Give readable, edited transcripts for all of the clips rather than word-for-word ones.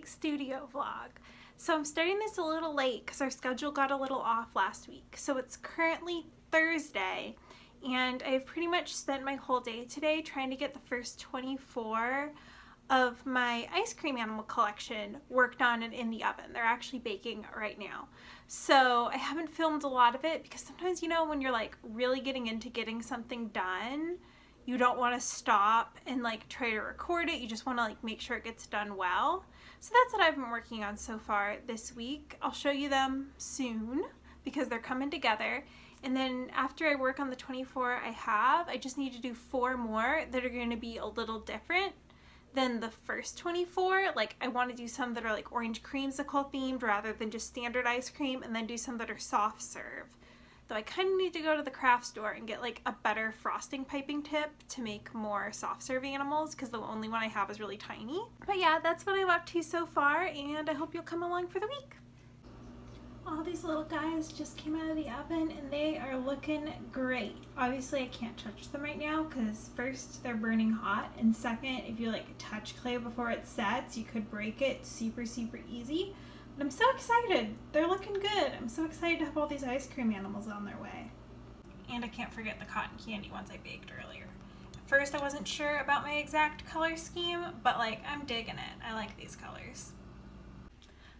week's studio vlog. So I'm starting this a little late because our schedule got a little off last week. So it's currently Thursday and I've pretty much spent my whole day today trying to get the first 24 of my ice cream animal collection worked on and in the oven. They're actually baking right now. So I haven't filmed a lot of it because sometimes, you know, when you're like really getting into getting something done, you don't want to stop and like try to record it. You just want to like make sure it gets done well. So that's what I've been working on so far this week. I'll show you them soon because they're coming together. And then after I work on the 24 I just need to do 4 more that are going to be a little different than the first 24. Like I want to do some that are like orange creamsicle themed rather than just standard ice cream, and then do some that are soft serve. Though I kind of need to go to the craft store and get like a better frosting piping tip to make more soft serve animals because the only one I have is really tiny. But yeah, that's what I'm up to so far, and I hope you'll come along for the week. All these little guys just came out of the oven and they are looking great. Obviously I can't touch them right now because first they're burning hot, and second, if you like touch clay before it sets, you could break it super easy. But I'm so excited. They're looking good. I'm so excited to have all these ice cream animals on their way. And I can't forget the cotton candy ones I baked earlier. At first I wasn't sure about my exact color scheme, but like I'm digging it. I like these colors.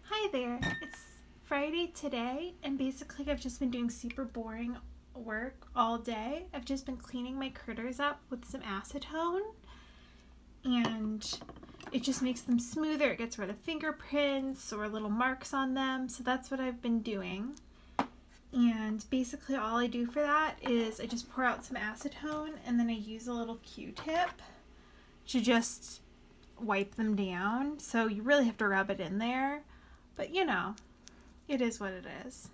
Hi there. It's Friday today, and basically I've just been doing super boring work all day. I've just been cleaning my critters up with some acetone, and it just makes them smoother. It gets rid of fingerprints or little marks on them, so that's what I've been doing. And basically all I do for that is I just pour out some acetone and then I use a little Q-tip to just wipe them down. So you really have to rub it in there, but you know, it is what it is.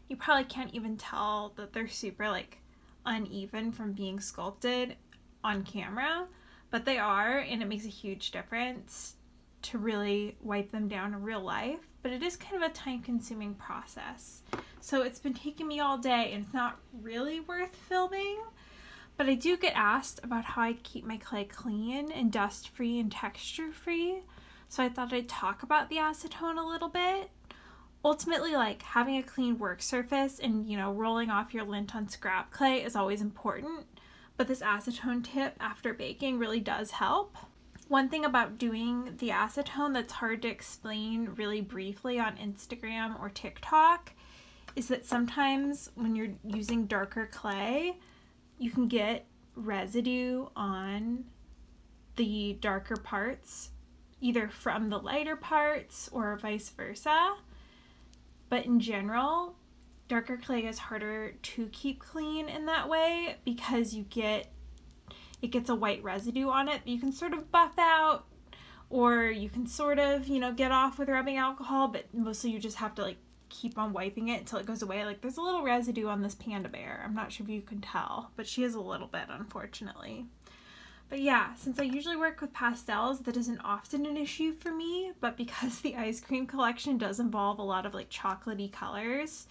You probably can't even tell that they're super like uneven from being sculpted on camera, but they are, and it makes a huge difference to really wipe them down in real life. But it is kind of a time-consuming process. So it's been taking me all day and it's not really worth filming, but I do get asked about how I keep my clay clean and dust-free and texture-free. So I thought I'd talk about the acetone a little bit. Ultimately, like having a clean work surface and, you know, rolling off your lint on scrap clay is always important, but this acetone tip after baking really does help. One thing about doing the acetone that's hard to explain really briefly on Instagram or TikTok is that sometimes when you're using darker clay, you can get residue on the darker parts, either from the lighter parts or vice versa. But in general, darker clay is harder to keep clean in that way because it gets a white residue on it that you can sort of buff out, or you can sort of, you know, get off with rubbing alcohol, but mostly you just have to like keep on wiping it until it goes away. Like there's a little residue on this panda bear. I'm not sure if you can tell, but she has a little bit, unfortunately. But yeah, since I usually work with pastels, that isn't often an issue for me, but because the ice cream collection does involve a lot of like chocolatey colors,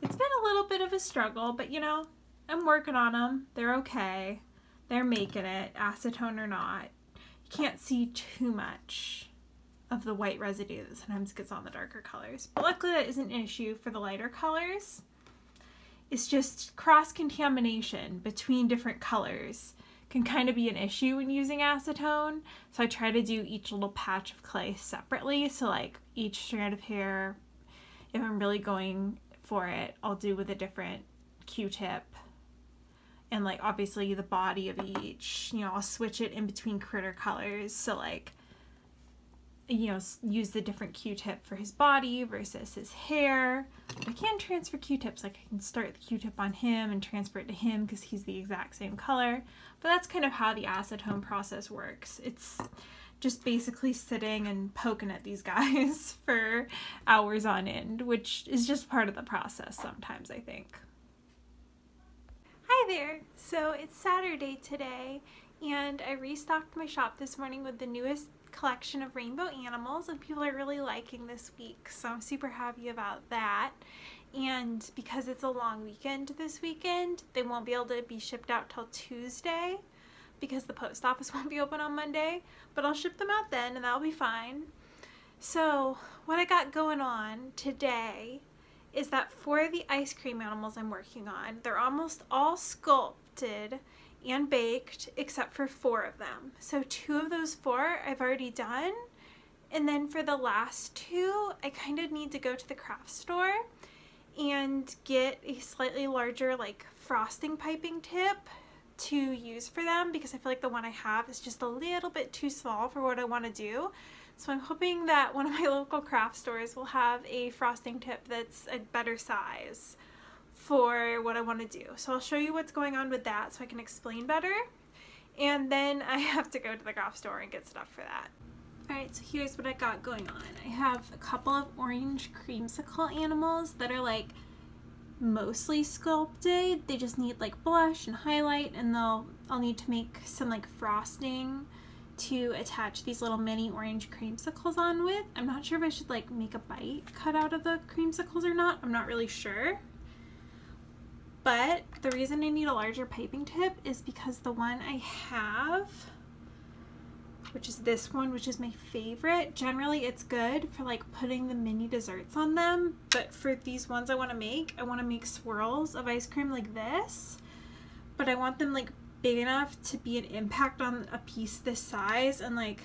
it's been a little bit of a struggle, but you know, I'm working on them. They're okay. They're making it, acetone or not. You can't see too much of the white residue that sometimes gets on the darker colors. But luckily that isn't an issue for the lighter colors. It's just cross-contamination between different colors can kind of be an issue when using acetone. So I try to do each little patch of clay separately. So like each strand of hair, if I'm really going for it, I'll do with a different Q-tip. And like obviously the body of each, you know, I'll switch it in between critter colors. So like, you know, use the different Q-tip for his body versus his hair. I can transfer Q-tips, like I can start the Q-tip on him and transfer it to him because he's the exact same color. But that's kind of how the acetone process works. It's just basically sitting and poking at these guys for hours on end, which is just part of the process sometimes, I think. Hi there! So it's Saturday today, and I restocked my shop this morning with the newest collection of rainbow animals, and people are really liking this week, so I'm super happy about that. And because it's a long weekend this weekend, they won't be able to be shipped out till Tuesday because the post office won't be open on Monday, but I'll ship them out then and that'll be fine. So what I got going on today is that for the ice cream animals I'm working on, they're almost all sculpted and baked except for 4 of them. So 2 of those 4 I've already done, and then for the last 2 I kind of need to go to the craft store and get a slightly larger like frosting piping tip to use for them, because I feel like the one I have is just a little bit too small for what I want to do. So I'm hoping that one of my local craft stores will have a frosting tip that's a better size for what I want to do. So I'll show you what's going on with that so I can explain better. And then I have to go to the craft store and get stuff for that. Alright, so here's what I got going on. I have a couple of orange creamsicle animals that are like mostly sculpted. They just need like blush and highlight, and I'll need to make some like frosting to attach these little mini orange creamsicles on with. I'm not sure if I should like make a bite cut out of the creamsicles or not. I'm not really sure. But the reason I need a larger piping tip is because the one I have, which is this one, which is my favorite, generally it's good for like putting the mini desserts on them, but for these ones I want to make swirls of ice cream like this, but I want them like big enough to be an impact on a piece this size, and like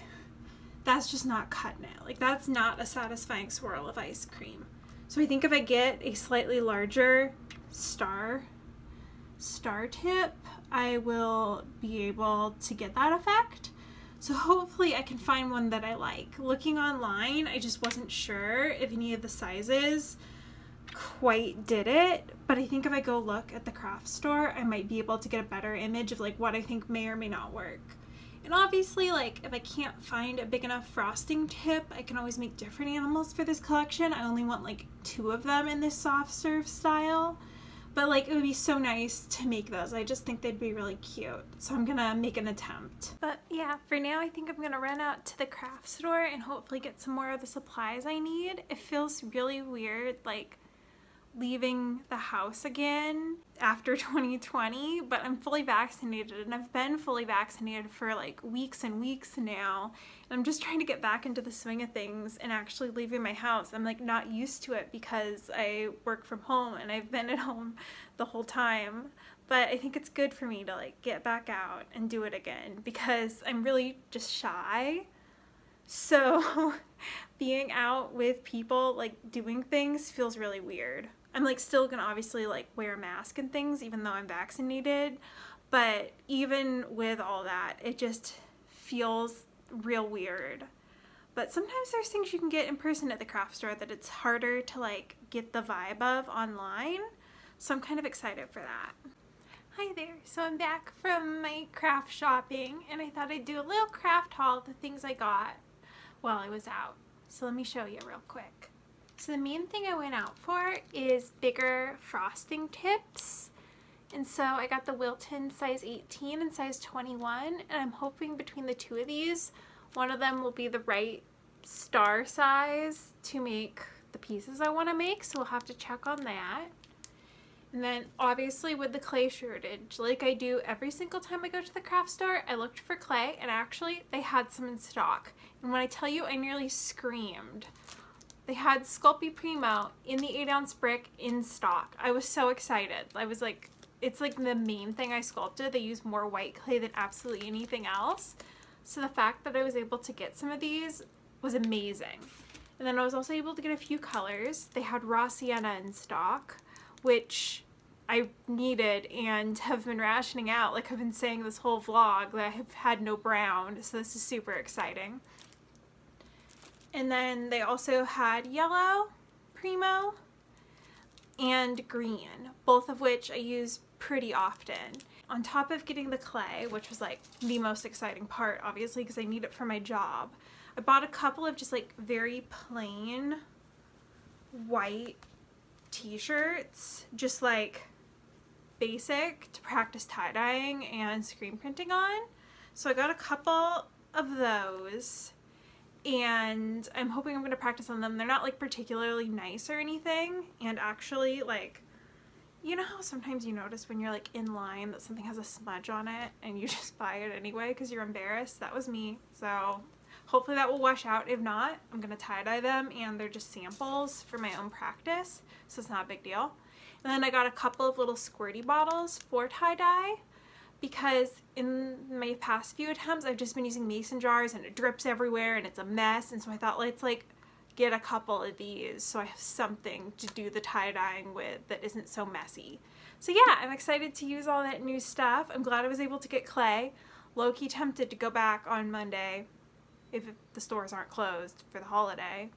that's just not cutting it. Like that's not a satisfying swirl of ice cream. So I think if I get a slightly larger star tip, I will be able to get that effect. So hopefully I can find one that I like. Looking online, I just wasn't sure if any of the sizes quite did it, but I think if I go look at the craft store, I might be able to get a better image of like what I think may or may not work. And obviously, like if I can't find a big enough frosting tip, I can always make different animals for this collection. I only want like 2 of them in this soft serve style. But like it would be so nice to make those. I just think they'd be really cute. So I'm gonna make an attempt. But yeah, for now I think I'm gonna run out to the craft store and hopefully get some more of the supplies I need. It feels really weird like leaving the house again after 2020, but I'm fully vaccinated, and I've been fully vaccinated for like weeks and weeks now, and I'm just trying to get back into the swing of things and actually leaving my house. I'm like not used to it because I work from home and I've been at home the whole time, but I think it's good for me to like get back out and do it again because I'm really just shy. So being out with people like doing things feels really weird. I'm like still gonna obviously like wear a mask and things even though I'm vaccinated, but even with all that, it just feels real weird. But sometimes there's things you can get in person at the craft store that it's harder to like get the vibe of online, so I'm kind of excited for that. Hi there, so I'm back from my craft shopping and I thought I'd do a little craft haul of the things I got while I was out. So let me show you real quick. So the main thing I went out for is bigger frosting tips. And so I got the Wilton size 18 and size 21, and I'm hoping between the 2 of these, one of them will be the right star size to make the pieces I want to make, so we'll have to check on that. And then obviously with the clay shortage, like I do every single time I go to the craft store, I looked for clay, and actually they had some in stock. And when I tell you, I nearly screamed. They had Sculpey Primo in the 8-ounce brick in stock. I was so excited. I was like, it's like the main thing I sculpted. They use more white clay than absolutely anything else. So the fact that I was able to get some of these was amazing. And then I was also able to get a few colors. They had raw sienna in stock, which I needed and have been rationing out. Like I've been saying this whole vlog that I have had no brown, so this is super exciting. And then they also had yellow Primo and green, both of which I use pretty often. On top of getting the clay, which was like the most exciting part, obviously, because I need it for my job, I bought a couple of just like very plain white t-shirts, just like basic to practice tie-dyeing and screen printing on. So I got a couple of those, and I'm hoping I'm going to practice on them. They're not like particularly nice or anything, and actually, like, you know how sometimes you notice when you're like in line that something has a smudge on it and you just buy it anyway because you're embarrassed? That was me. So Hopefully that will wash out. If not, I'm gonna tie-dye them, and they're just samples for my own practice, so it's not a big deal. And then I got a couple of little squirty bottles for tie-dye, because in my past few attempts I've just been using mason jars and it drips everywhere and it's a mess, and so I thought, let's like get a couple of these so I have something to do the tie-dyeing with that isn't so messy. So yeah, I'm excited to use all that new stuff. I'm glad I was able to get clay. Low-key tempted to go back on Monday if the stores aren't closed for the holiday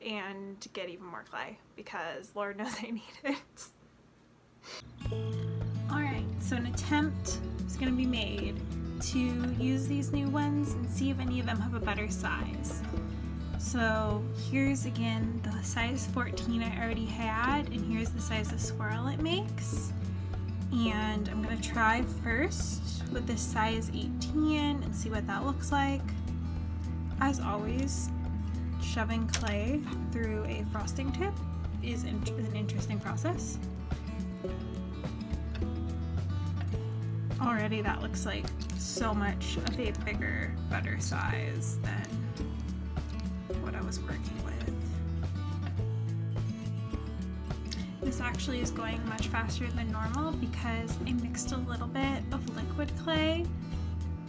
and get even more clay, because Lord knows I need it. Alright, so an attempt is going to be made to use these new ones and see if any of them have a better size. So here's again the size 14 I already had, and here's the size of swirl it makes. And I'm going to try first with this size 18 and see what that looks like. As always, shoving clay through a frosting tip is an interesting process. Already that looks like so much of a bigger, better size than what I was working with. This actually is going much faster than normal because I mixed a little bit of liquid clay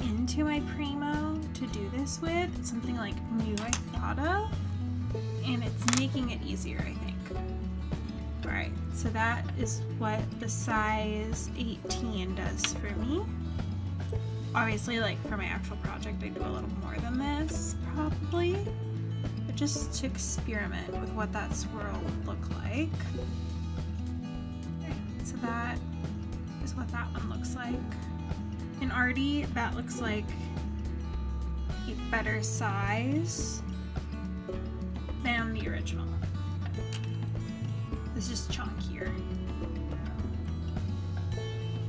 into my Primo to do this with. It's something like new I thought of, and it's making it easier, I think. Alright, so that is what the size 18 does for me. Obviously, like for my actual project I do a little more than this, probably, but just to experiment with what that swirl would look like. Okay, so that is what that one looks like. And already that looks like a better size than the original. It's just chunkier.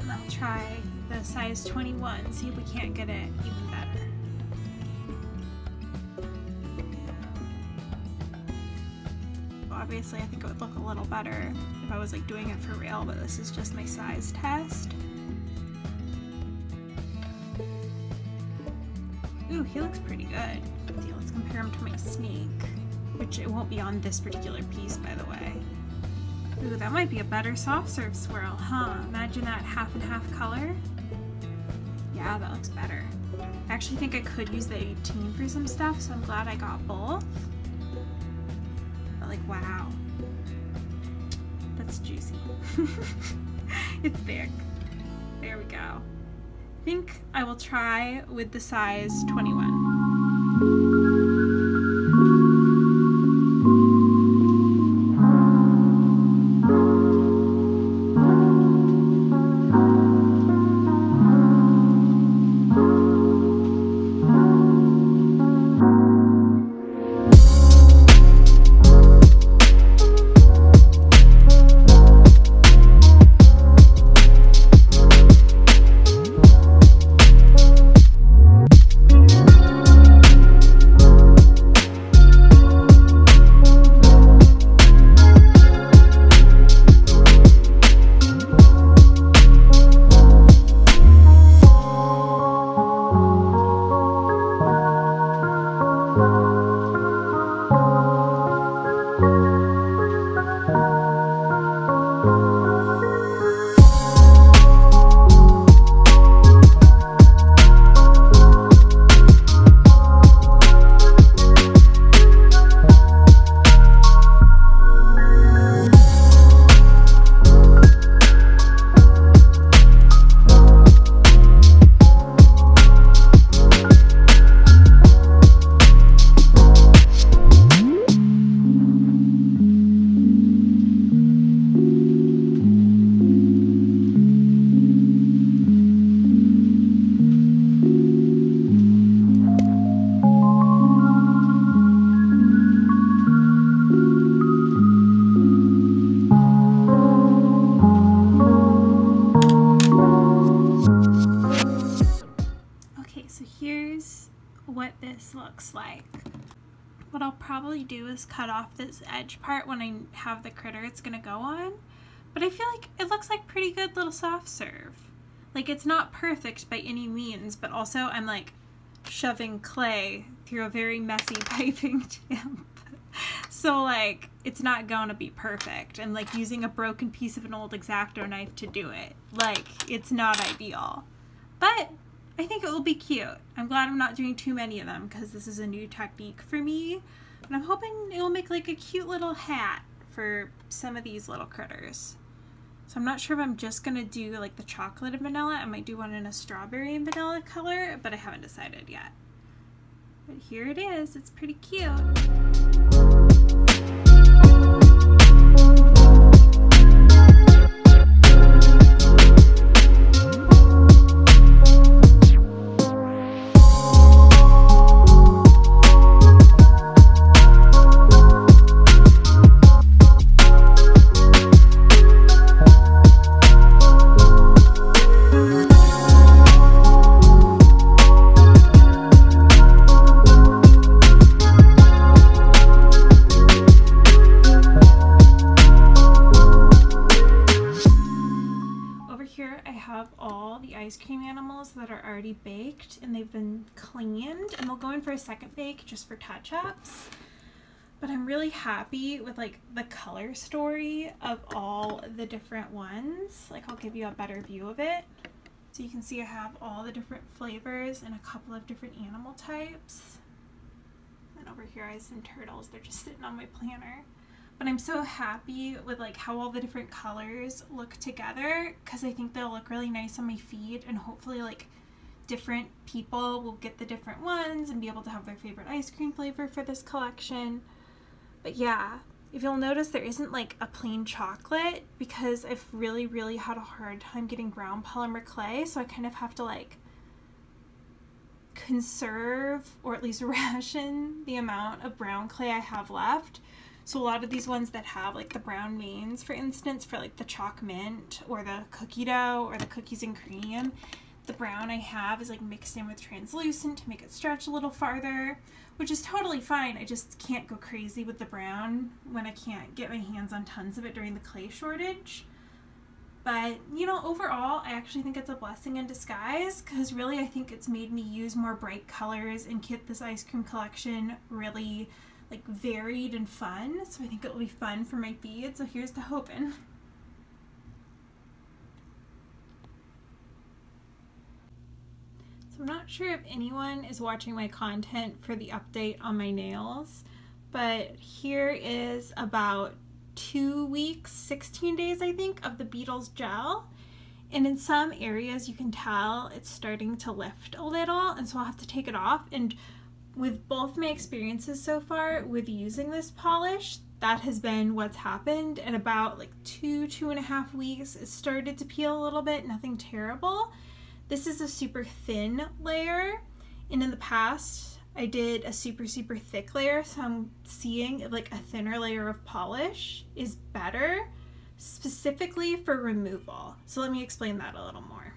And I'll try the size 21, see if we can't get it even better. Obviously I think it would look a little better if I was like doing it for real, but this is just my size test. Ooh, he looks pretty good. Let's compare him to my snake, which it won't be on this particular piece, by the way. Ooh, that might be a better soft serve swirl, huh? Imagine that half and half color. Yeah, that looks better. I actually think I could use the 18 for some stuff, so I'm glad I got both. But like, wow. That's juicy. It's thick. There we go. I think I will try with the size 21. What this looks like. What I'll probably do is cut off this edge part when I have the critter it's gonna go on, but I feel like it looks like pretty good little soft serve. Like, it's not perfect by any means, but also I'm like shoving clay through a very messy piping tip. So like it's not gonna be perfect, and like using a broken piece of an old X-Acto knife to do it, like it's not ideal, but I think it will be cute. I'm glad I'm not doing too many of them because this is a new technique for me, and I'm hoping it will make like a cute little hat for some of these little critters. So I'm not sure if I'm just gonna do like the chocolate and vanilla. I might do one in a strawberry and vanilla color, but I haven't decided yet. But here it is. It's pretty cute. Ice cream animals that are already baked and they've been cleaned, and they'll go in for a second bake just for touch-ups. But I'm really happy with like the color story of all the different ones. Like I'll give you a better view of it. So you can see I have all the different flavors and a couple of different animal types. And over here I have some turtles. They're just sitting on my planner. But I'm so happy with like how all the different colors look together, because I think they'll look really nice on my feed, and hopefully like different people will get the different ones and be able to have their favorite ice cream flavor for this collection. But yeah, if you'll notice, there isn't like a plain chocolate because I've really had a hard time getting brown polymer clay, so I kind of have to like conserve or at least ration the amount of brown clay I have left. So a lot of these ones that have like the brown veins, for instance, for like the chalk mint or the cookie dough or the cookies and cream, the brown I have is like mixed in with translucent to make it stretch a little farther, which is totally fine. I just can't go crazy with the brown when I can't get my hands on tons of it during the clay shortage. But, you know, overall, I actually think it's a blessing in disguise, because really I think it's made me use more bright colors and get this ice cream collection really like varied and fun. So I think it will be fun for my feed. So here's the hoping. So I'm not sure if anyone is watching my content for the update on my nails, but here is about 2 weeks, 16 days I think, of the Beetles gel. And in some areas you can tell it's starting to lift a little, and so I'll have to take it off. And with both my experiences so far with using this polish, that has been what's happened. At about like 2.5 weeks, it started to peel a little bit, nothing terrible. This is a super thin layer, and in the past I did a super thick layer, so I'm seeing like a thinner layer of polish is better, specifically for removal. So let me explain that a little more.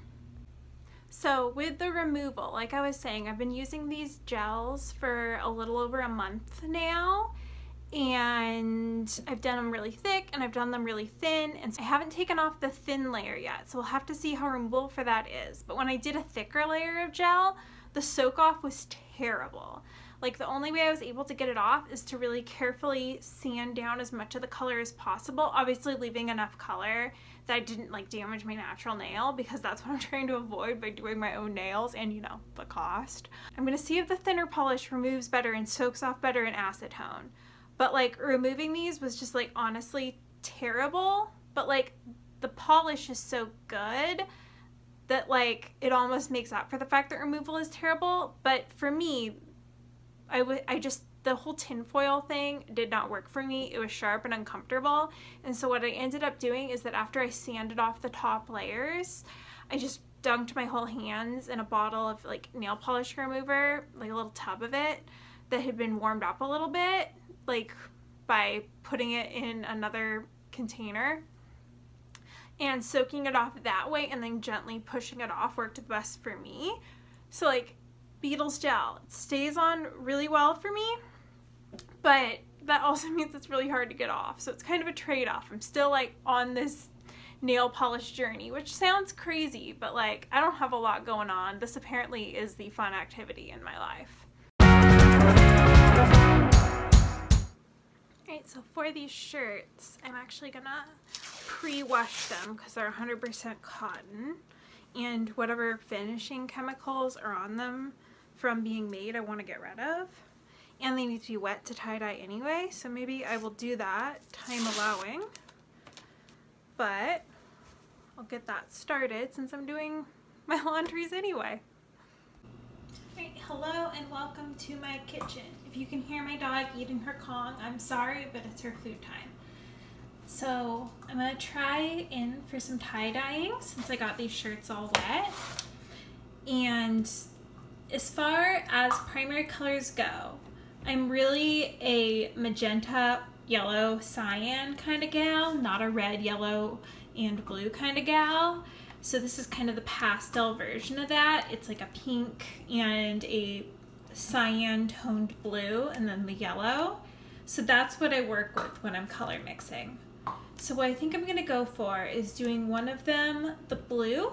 So with the removal, like I was saying, I've been using these gels for a little over a month now, and I've done them really thick and I've done them really thin, and I haven't taken off the thin layer yet, so we'll have to see how removable for that is. But when I did a thicker layer of gel, the soak off was terrible. Like the only way I was able to get it off is to really carefully sand down as much of the color as possible, obviously leaving enough color that I didn't like damage my natural nail, because that's what I'm trying to avoid by doing my own nails, and you know, the cost. I'm gonna see if the thinner polish removes better and soaks off better in acetone. But like removing these was just like honestly terrible, but like the polish is so good that like it almost makes up for the fact that removal is terrible. But for me, the whole tinfoil thing did not work for me. It was sharp and uncomfortable. And so what I ended up doing is that after I sanded off the top layers, I just dunked my whole hands in a bottle of like nail polish remover, like a little tub of it that had been warmed up a little bit, like by putting it in another container and soaking it off that way, and then gently pushing it off worked the best for me. So like Beetles gel, it stays on really well for me, but that also means it's really hard to get off. So it's kind of a trade-off. I'm still like on this nail polish journey, which sounds crazy, but like I don't have a lot going on. This apparently is the fun activity in my life. Alright, so for these shirts, I'm actually gonna pre-wash them because they're 100% cotton, and whatever finishing chemicals are on them from being made I want to get rid of. And they need to be wet to tie-dye anyway, so maybe I will do that, time allowing. But I'll get that started since I'm doing my laundries anyway. Right, hello and welcome to my kitchen. If you can hear my dog eating her Kong, I'm sorry, but it's her food time. So I'm gonna try in for some tie-dyeing since I got these shirts all wet. And as far as primary colors go, I'm really a magenta, yellow, cyan kind of gal, not a red, yellow, and blue kind of gal. So this is kind of the pastel version of that. It's like a pink and a cyan toned blue and then the yellow. So that's what I work with when I'm color mixing. So what I think I'm gonna go for is doing one of them the blue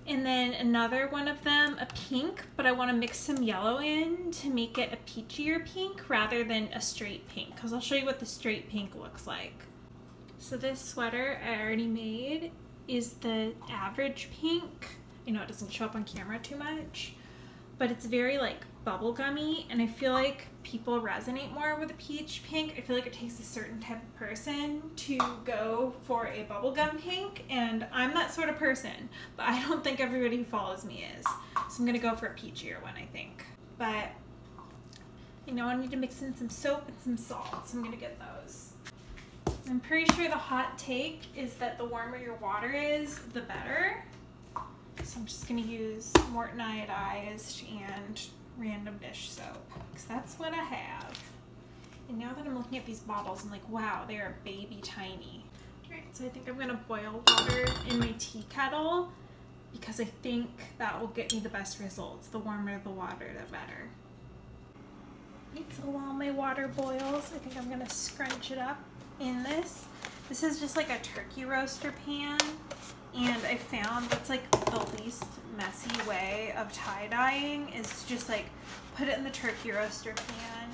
and then another one of them a pink, but I want to mix some yellow in to make it a peachier pink rather than a straight pink, because I'll show you what the straight pink looks like. So this sweater I already made is the average pink. You know, it doesn't show up on camera too much, but it's very like bubblegummy, and I feel like people resonate more with a peach pink. I feel like it takes a certain type of person to go for a bubblegum pink, and I'm that sort of person, but I don't think everybody who follows me is. So I'm gonna go for a peachier one, I think. But you know, I need to mix in some soap and some salt, so I'm gonna get those. I'm pretty sure the hot take is that the warmer your water is, the better. So I'm just gonna use Morton iodized and random dish soap, because that's what I have. And now that I'm looking at these bottles, I'm like, wow, they are baby tiny. Alright, so I think I'm gonna boil water in my tea kettle, because I think that will get me the best results. The warmer the water, the better. Right, so while my water boils, I think I'm gonna scrunch it up in this. This is just like a turkey roaster pan, and I found that's like the least messy way of tie-dyeing is to just like put it in the turkey roaster pan,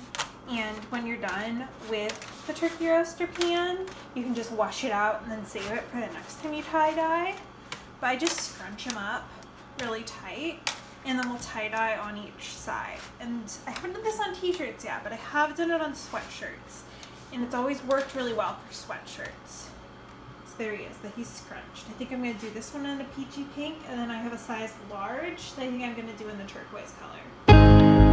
and when you're done with the turkey roaster pan, you can just wash it out and then save it for the next time you tie-dye. But I just scrunch them up really tight, and then we'll tie-dye on each side. And I haven't done this on t-shirts yet, but I have done it on sweatshirts, and it's always worked really well for sweatshirts. So there he is, that he's scrunched. I think I'm going to do this one in a peachy pink, and then I have a size large that I think I'm going to do in the turquoise color.